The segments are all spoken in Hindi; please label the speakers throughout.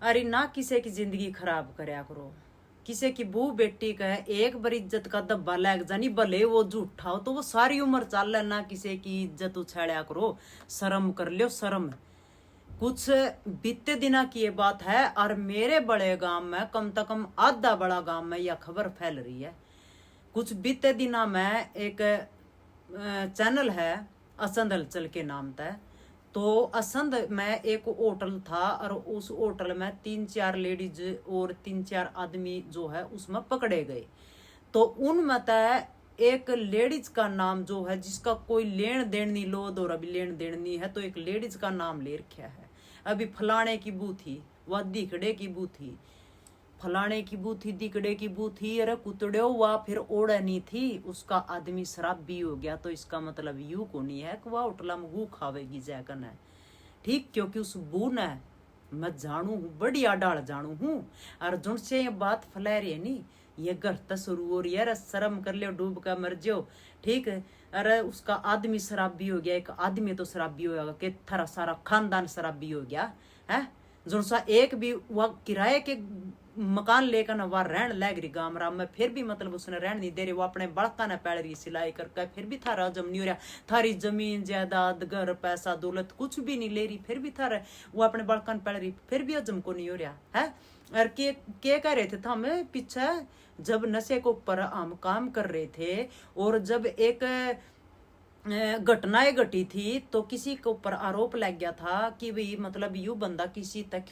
Speaker 1: अरे ना किसी की जिंदगी खराब करया करो। किसी की बहू बेटी का एक बार इज्जत का दब्बा लग जानी, भले वो झूठा हो तो वो सारी उम्र चल ना। किसी की इज्जत उछाड़ा करो, शर्म कर लो शर्म। कुछ बीते दिना की ये बात है और मेरे बड़े गांव में कम से कम आधा बड़ा गांव में यह खबर फैल रही है। कुछ बीते दिना में एक चैनल है असंध हलचल के नाम था। तो असंध में एक होटल था और उस होटल में 3-4 लेडीज और 3-4 आदमी जो है उसमें पकड़े गए। तो उनमें तय एक लेडीज का नाम जो है जिसका कोई लेन देन नहीं, लोद और अभी लेन देन नहीं है, तो एक लेडीज का नाम ले रखा है। अभी फलाने की बू थी, वह दिखड़े की बू थी, फलाने की बू थी, दिकड़े की बू थी, अरे कुतड़े हुआ फिर ओढ़नी थी। उसका आदमी शराबी हो गया तो इसका मतलब यू को नहीं है कि वह होटल में गू खावेगी जैकन है। ठीक, क्योंकि उस बू ने मैं जानू हूँ, बढ़िया डाल जानू हूँ। और जुन से ये बात फैला रही है नी, ये घर तो शुरू हो रही है। अरे शर्म कर लियो, डूब कर मर जाओ। ठीक है, अरे उसका आदमी शराबी हो गया, एक आदमी तो शराबी हो गया कि थारा सारा खानदान शराबी हो गया है। जो सा एक भी वह किराए के मकान लेकर ना वह रहन लग रही गांव राम में, फिर भी मतलब उसने रहन नहीं दे रही। वो अपने बड़का ने पैड़ रही सिलाई करके, फिर भी थारा हजम नहीं हो रहा। थारी जमीन जायदाद घर पैसा दौलत कुछ भी नहीं ले रही, फिर भी थारा वो अपने बड़का ने पैड़ रही, फिर भी हजम को नहीं हो रहा है। और के कह रहे थे था हमें पीछे, जब नशे को ऊपर हम काम कर रहे थे और जब एक घटनाएं घटी थी तो किसी के ऊपर आरोप लग गया था कि भाई मतलब यू बंदा किसी तक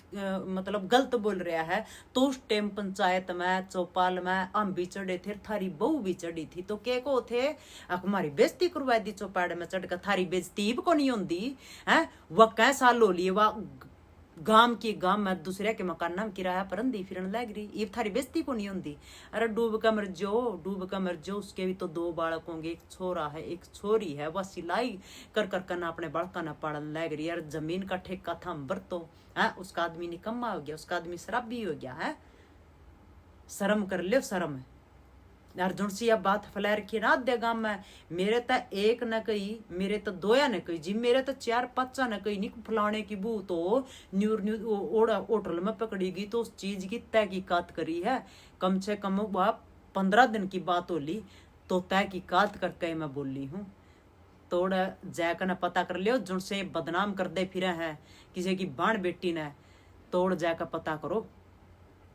Speaker 1: मतलब गलत बोल रहा है। तो उस टाइम पंचायत में चौपाल में हम भी चढ़े थे, थारी बहू भी चढ़ी थी। तो के को थे हमारी बेइज्जती करवा दी चौपाड़ में चढ़कर, थारी बेइज्जती को नहीं होती है। वह कै साल हो लिए वह गांव में दूसरे के मकान में किराया पर दी फिरन लग रही, ये थारी बेइज्जती को नहीं होती। अरे डूब का मर जो, डूब का मर जो। उसके भी तो 2 बालक होंगे, एक छोरा है एक छोरी है। वह सिलाई कर कर करना अपने बड़का न पाड़न लग रही। यार जमीन का ठेका था अंबर तो है, उसका आदमी निकम्मा हो गया, उसका आदमी शराबी हो गया है। शर्म कर लो शर्म। अर्जुन सी अब बात फैला रखी ना आधे गांव में। मेरे तो एक न कही, मेरे तो दोया न कही जी, मेरे तो 4-5 न कही नहीं। फलाने की बू तो न्यूर ओड़ा होटल में पकड़ी गई तो उस चीज की तहकीकात करी है। कम से कम वह 15 दिन की बात होली तो तहकीकात करके मैं बोली हूँ। तोड़ा जैक ने पता कर लियो, जुन से बदनाम कर दे फिर है किसी की बाण बेटी ने, तोड़ जाकर पता करो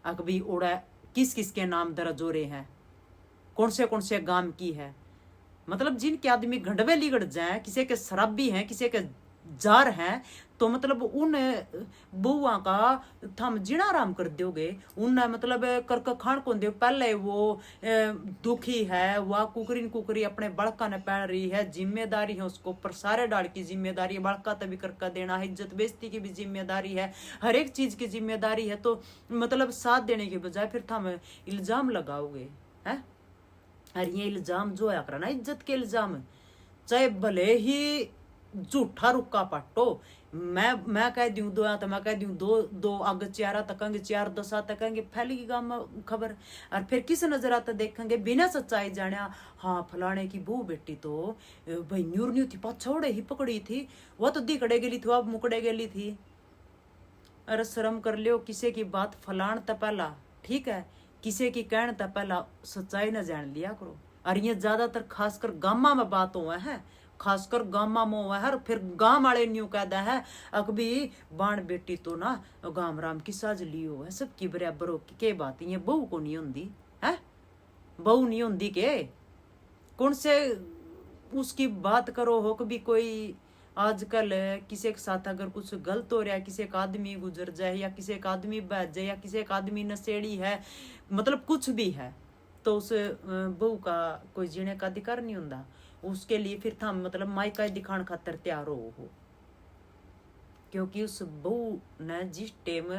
Speaker 1: अकबी ओड़ा किस किस के नाम दर्ज हो रहे हैं, कौन से गांव की है। मतलब जिनके आदमी गंडवे लिगड़ जाए, किसी के शराबी हैं, किसी के जार हैं, तो मतलब उन बुआ का थम जीना आराम कर दोगे। उन मतलब करके खान को दो। पहले वो दुखी है, वह कुकरी अपने बड़का ने पैड़ रही है, जिम्मेदारी है उसको ऊपर, सारे डाल की जिम्मेदारी है, बड़का तभी करके देना है, इज्जत बेइज्जती की भी जिम्मेदारी है, हर एक चीज की जिम्मेदारी है। तो मतलब साथ देने के बजाय फिर थम इल्जाम लगाओगे है। और ये इल्जाम जो है करना इज्जत के चाहे भले ही झूठा रुक्का पट्टो। मैं कह दूं दो, तो मैं कह दूं दो आगे 4 तकेंगे, 4 10 तकेंगे, फैलेगी गांव में खबर। और फिर किस नजर आता देखेंगे बिना सच्चाई जाने, हाँ फलाने की बहू बेटी तो भाई न्यूर थी, पछोड़े ही पकड़ी थी, वह तो दिखड़े गेली थी, अब मुकड़े गेली थी। अरे शर्म कर लियो, किसी की बात फलान तो पहला ठीक है, किसी की कहने तो पहला सच्चाई न जान लिया करो। और ये ज्यादातर खासकर गामा में बात हुआ है, खासकर गामा में हुआ है। और फिर गांव वाले न्यू कहता है अकबी बाण बेटी तो ना गाम राम की साज लियो है, सबकी बराबर हो के बात ये बहू को नहीं होंगी है, बहू नहीं होंगी के कौन से उसकी बात करो हो। कभी कोई आजकल किसी के साथ अगर कुछ गलत हो रहा है, किसी एक आदमी गुजर जाए या किसी एक आदमी बह जाए या किसी एक आदमी नशेड़ी है, मतलब कुछ भी है, तो उस बहू का कोई जीने का अधिकार नहीं होता। उसके लिए फिर था मतलब मायका दिखाने खातर तैयार हो, क्योंकि उस बहू ने जिस टाइम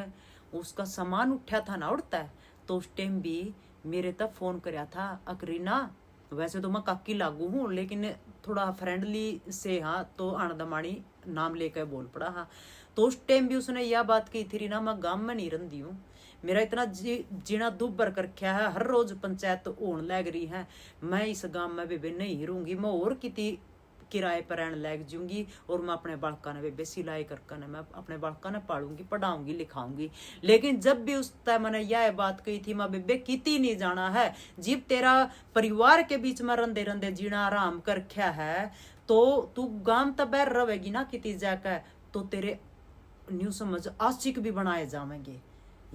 Speaker 1: उसका सामान उठा था ना उड़ता है, तो उस टाइम भी मेरे तक फोन कराया था अकरीना। वैसे तो मैं काकी लागू हूँ लेकिन थोड़ा फ्रेंडली से हाँ, तो आनंदमाणी नाम लेकर बोल पड़ा हाँ। तो उस टाइम भी उसने यह बात कही थी ना, मैं गांव में नहीं रही हूँ, मेरा इतना जीना दुब्बर कर रखा है, हर रोज पंचायत होने लग रही है, मैं इस गांव में भी नहीं रहूंगी, मैं और किराए पर रहने लग जूंगी और मैं अपने बालका ने बेबे सिलाई करके मैं अपने बालका ने पालूंगी, पढ़ाऊंगी, लिखाऊंगी। लेकिन जब भी उस तय मैंने यह बात कही थी, मैं बेबे किती नहीं जाना है, जीव तेरा परिवार के बीच में रंदे रंदे जीना आराम कर रखा है, तो तू गांव तबैर रहेगी ना किती जाकर, तो तेरे न्यू समझ आशिक भी बनाए जाएंगे,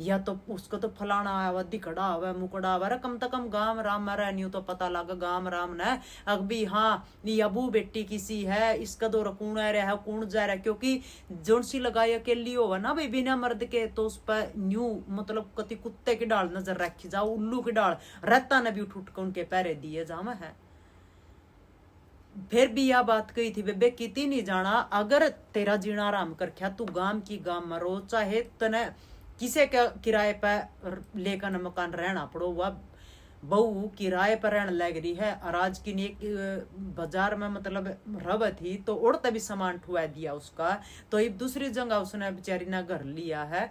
Speaker 1: या तो उसको तो फलाना आवा दिखड़ा हुआ मुकड़ा हुआ, कम से कम गांव राम में रहनी तो पता लगा गांव राम ने अभी हाँ ये अबू बेटी किसी है, इसका दो कौन आ रहा है कौन जा रहा है, क्योंकि जोन सी लगाई अकेली होगा ना भाई बिना मर्द के, तो उस पर न्यू मतलब कति कुत्ते की डाल नजर रखी जाओ, उल्लू की डाल रहता ने भी उठ उठ के उनके पैरे दिए जामा है। फिर भी यह बात कही थी बेबे किती नहीं जाना, अगर तेरा जीना आराम कर क्या तू गांव की गांव मरो, चाहे तने किसे का किराए पर लेकर मकान रहना पड़ो, वह बहू किराए पर रहने लग रही है और आज की बाजार में मतलब रब थी तो उड़ता भी सामान ठुआ दिया उसका, तो एक दूसरी जगह उसने बेचारी ने घर लिया है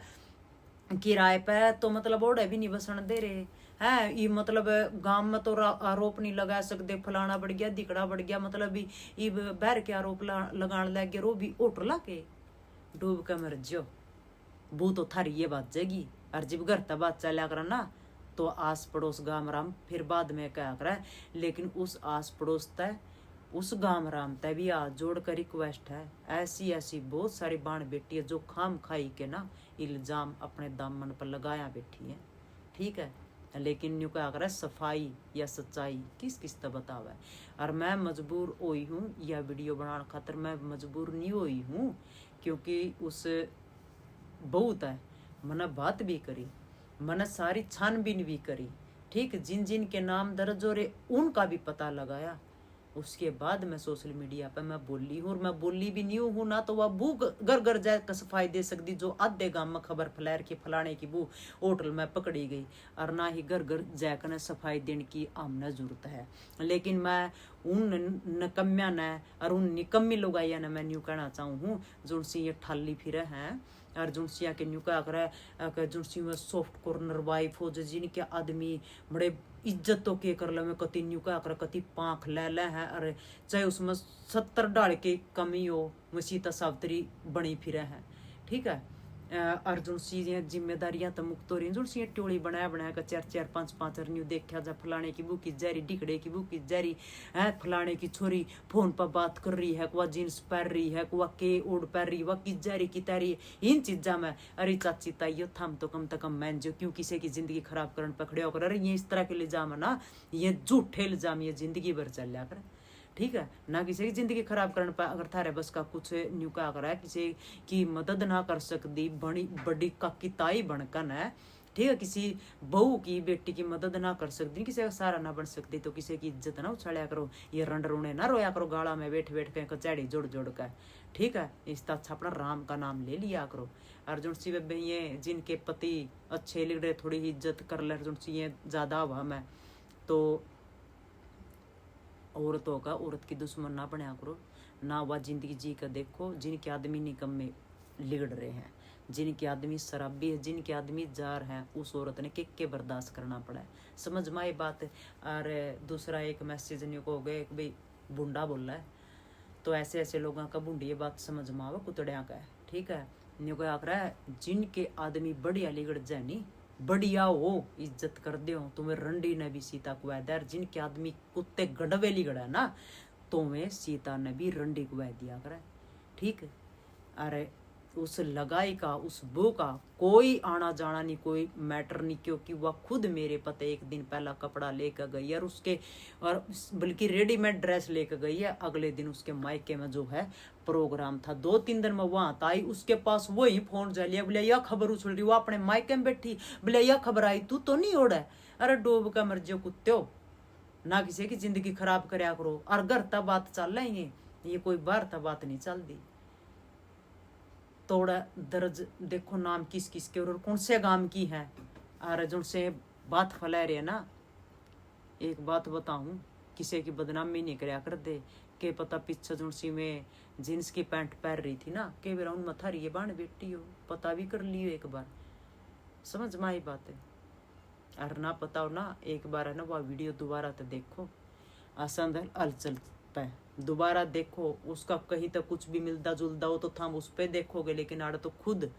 Speaker 1: किराए पे, तो मतलब ओढ़े भी नहीं बसन दे रहे है। ये मतलब गांव में तो आरोप नहीं लगा सकते फलाना बढ़ गया दिकड़ा बढ़ गया, मतलब ये बैर के आरोप लगाने लग गए, रो भी ओटला के डूब के मर जो बू तो थारी ये बात जाएगी। और जब घर तक बात चला कर ना तो आस पड़ोस गांव राम फिर बाद में क्या करे, लेकिन उस आस पड़ोस तय उस गांव राम तय भी आज जोड़ कर रिक्वेस्ट है, ऐसी ऐसी बहुत सारी बाण बेटी है जो खाम खाई के ना इल्जाम अपने दामन पर लगाया बैठी है, ठीक है। लेकिन न्यू क्या करे सफाई या सच्चाई किस किस तक बतावा है। और मैं मजबूर हुई हूँ यह वीडियो बनाने खातर, मैं मजबूर नहीं हुई हूँ क्योंकि उस बहुत है मैंने बात भी करी, मैंने सारी छानबीन भी करी, ठीक, जिन जिन के नाम दर्ज हो रहे उनका भी पता लगाया, उसके बाद मैं सोशल मीडिया पर मैं बोली हूँ। और मैं बोली भी नहीं हूँ ना तो वह बू घर घर जाकर सफाई दे सकती जो आधे गांव में खबर फैलार की फलाने की बू होटल में पकड़ी गई, और ना ही घर घर जाकर सफाई देने की आमना जरूरत है। लेकिन मैं उन नकम्या ने और उन निकम्मी लोगाइया ने मैं न्यू कहना चाहूँ हूँ जो सी ये ठाली फिरे हैं और जुनसिया के न्यू क्या करे जुनसी में सॉफ्ट कॉर्नर वाइफ हो जिनके आदमी बड़े इज्जत तो के कर ले में कति न्यू क्या करे कति पाँख ले हैं, अरे चाहे उसमें 70 डाल के कमी हो मसीता सावतरी बनी फिरे हैं, ठीक है। अर्जुन सी जिम्मेदारियां तो मुक्त हो रही जुन सी टोली बनाया बनाया का 4-4-5-5 न्यू देखा जा फलाने की बुकी जारी डिकड़े की बुकी जारी है, फलाने की छोरी फोन पर बात कर रही है, कुआ जींस पहन रही है, कुआ के ओढ़ पहन रही, वह की जारी की तारी इन चीजा में अरे चाची ताइयो थम तो कम मैं जो क्यों किसी की जिंदगी खराब करने पकड़े होकर, अरे ये इस तरह के इल्जाम है ना, ये झूठे इल्जाम ये जिंदगी भर चल लिया कर, ठीक है ना। किसी की जिंदगी खराब करने पर अगर थारे बस का कुछ न्यू क्या करा है, किसी की मदद ना कर सकती बड़ी बड़ी काकी ताई बनकर है, ठीक है, किसी बहू की बेटी की मदद ना कर सकती, किसी का सहारा ना बन सकती, तो किसी की इज्जत ना उछाड़ा करो, ये रंड रोने ना रोया करो गाड़ा में बैठ बैठ के कचैड़ी जोड़ जोड़ कर, ठीक है। इस अच्छा अपना राम का नाम ले लिया करो। अर्जुन सी वे ये जिनके पति अच्छे लिख रहे थोड़ी इज्जत कर ले, अर्जुन सी ये ज्यादा हुआ मैं तो औरतों का औरत की दुश्मन ना बनया करो ना, वह जिंदगी जी कर देखो जिनके आदमी निकम्मे लिगड़ रहे हैं, जिनके आदमी शराबी है, जिनके आदमी जार हैं, उस औरत ने के बर्दाश्त करना पड़ा है, समझ में आई बात। और दूसरा एक मैसेज नहीं को हो गया कि भाई बुंडा बोल रहा है, तो ऐसे ऐसे लोगों का बुंडी ये बात समझ में आवे कुतड़िया का है, ठीक है। न्यू को आकर है जिनके आदमी बढ़िया लिगड़ जाए नहीं बढ़िया हो इज्जत कर दे हो, तुम्हें रंडी ने भी सीता को वैदर, जिनके आदमी कुत्ते गड़वे लिगड़ा ना तुम्हें सीता ने भी रंडी को वह दिया करे, ठीक है। अरे उस लगाई का उस बो का कोई आना जाना नहीं, कोई मैटर नहीं, क्योंकि वह खुद मेरे पते एक दिन पहला कपड़ा लेकर गई है और उसके और बल्कि रेडीमेड ड्रेस लेकर गई है, अगले दिन उसके मायके में जो है प्रोग्राम था, 2-3 दिन में वहां आई, उसके पास वही फोन जा लिया, बोले यह खबर उछल रही, वो अपने मायके में बैठी, बोले यह खबर आई तू तो नहीं ओढ़ है, अरे डूब का मर जो कुत्ते ना किसी की जिंदगी खराब करया करो। और घर तक बात चल रही है, ये कोई बाहर तक बात नहीं चलती। थोड़ा दर्ज देखो नाम किस किस के और कौन से गांव की है, और जो से बात फैला रहे ना, एक बात बताऊं किसी की बदनामी नहीं करया कर दे, के पता पीछे जो सी में जींस की पैंट पहन रही थी ना, के बेरा उन मथा रही है बाण बेटी हो, पता भी कर लियो एक बार, समझ में आई बात है। और ना पता हो ना एक बार है ना वह वीडियो दोबारा तो देखो, आसंद हलचल पे दोबारा देखो, उसका कहीं तक कुछ भी मिलता जुलता हो तो थम उस पे देखोगे, लेकिन आड़ तो खुद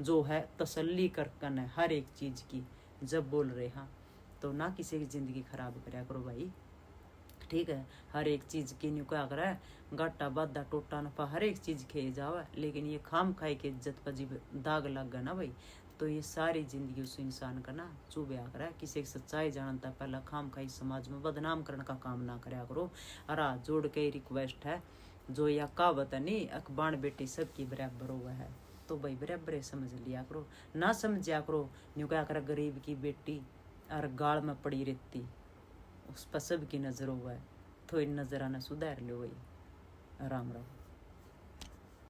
Speaker 1: जो है तसल्ली कर कन है हर एक चीज की। जब बोल रहे हाँ तो ना किसी की जिंदगी खराब कराया करो भाई, ठीक है। हर एक चीज की न्यू क्या करे, घाटा बाधा टोटा नफा हर एक चीज खे जावे, लेकिन ये खाम खाई के इज्जत पर जीव दाग लग गया ना भाई, तो ये सारी जिंदगी उस इंसान का ना चुभया करे। किसी की सच्चाई जानता पहला खाम खाई समाज में बदनाम करने का काम ना करया करो। और हाथ जोड़ के रिक्वेस्ट है, जो या कहावत है नहीं, अखबार बेटी सबकी बराबर हुआ है, तो भाई बराबर समझ लिया करो, ना समझा करो। न्यू क्या करे, गरीब की बेटी और गाड़ में पड़ी रहती, उस पर सबकी नजर हुआ है, तो इन नजर आना सुधार लो भाई। राम राम।